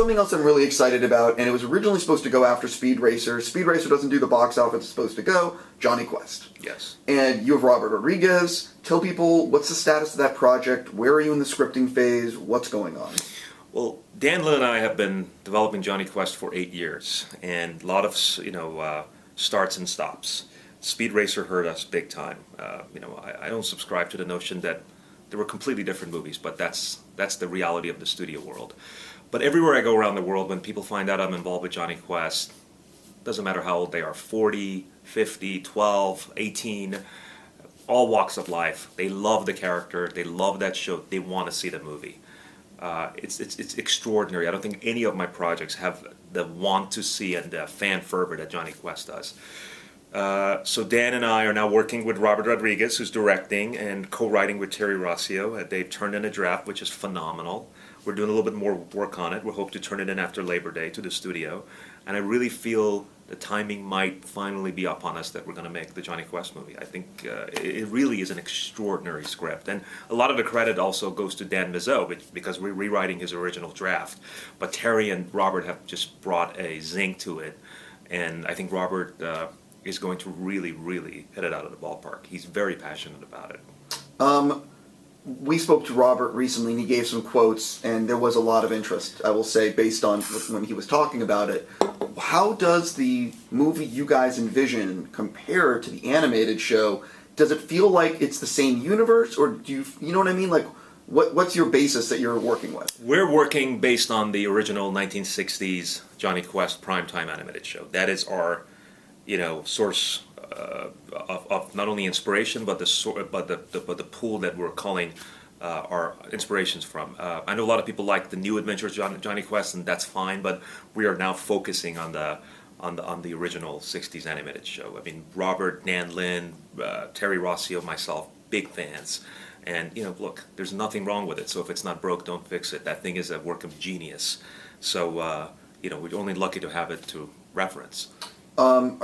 something else I'm really excited about, and it was originally supposed to go after Speed Racer. Speed Racer doesn't do the box office it's supposed to go. Jonny Quest. Yes. And you have Robert Rodriguez. Tell people, what's the status of that project? Where are you in the scripting phase? What's going on? Well, Dan Lin and I have been developing Jonny Quest for 8 years, and a lot of starts and stops. Speed Racer hurt us big time. I don't subscribe to the notion that they were completely different movies, but that's the reality of the studio world. But everywhere I go around the world, when people find out I'm involved with Jonny Quest, doesn't matter how old they are, 40, 50, 12, 18, all walks of life. They love the character, they love that show, they want to see the movie. It's extraordinary. I don't think any of my projects have the want to see and the fan fervor that Jonny Quest does. So Dan and I are now working with Robert Rodriguez, who's directing, and co-writing with Terry Rossio. They've turned in a draft, which is phenomenal. We're doing a little bit more work on it. We hope to turn it in after Labor Day to the studio. And I really feel the timing might finally be upon us that we're going to make the Jonny Quest movie. I think it really is an extraordinary script. And a lot of the credit also goes to Dan Mazeau because we're rewriting his original draft. But Terry and Robert have just brought a zing to it. And I think Robert is going to really, really hit it out of the ballpark. He's very passionate about it. We spoke to Robert recently, and he gave some quotes, and there was a lot of interest, I will say, based on when he was talking about it. How does the movie you guys envision compare to the animated show? Does it feel like it's the same universe, or do you know what I mean? Like, what's your basis that you're working with? We're working based on the original 1960s Jonny Quest primetime animated show. That is our, source of not only inspiration, but the pool that we're calling our inspirations from. I know a lot of people like the new adventures of Jonny Quest, and that's fine. But we are now focusing on the original '60s animated show. I mean, Robert, Dan Lin, Terry Rossio, myself, big fans. And look, there's nothing wrong with it. So if it's not broke, don't fix it. That thing is a work of genius. So we're only lucky to have it to reference. Can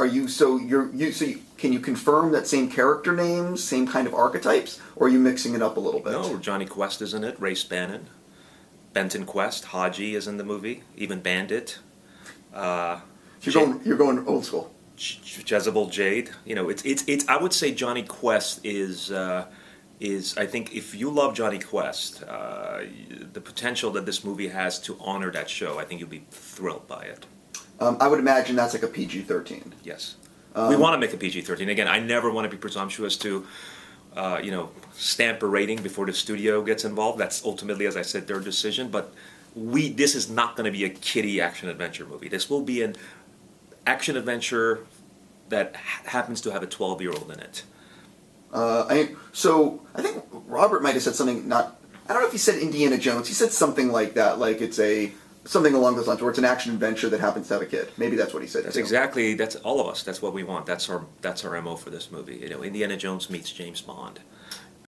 you confirm that same character names, same kind of archetypes, or are you mixing it up a little bit? No, Jonny Quest is in it, Ray Spannon, Benton Quest, Haji is in the movie, even Bandit. You're going old school. Jezebel Jade. It's. I would say Jonny Quest is. I think if you love Jonny Quest, the potential that this movie has to honor that show, I think you'll be thrilled by it. I would imagine that's like a PG-13. Yes. We want to make a PG-13. Again, I never want to be presumptuous to, stamp a rating before the studio gets involved. That's ultimately, as I said, their decision. But this is not going to be a kiddie action-adventure movie. This will be an action-adventure that happens to have a 12-year-old in it. I think Robert might have said something, I don't know if he said Indiana Jones. He said something like that, like it's something along those lines, where it's an action adventure that happens to have a kid. Maybe that's what he said. That's all of us. That's what we want. That's our MO for this movie. Indiana Jones meets James Bond.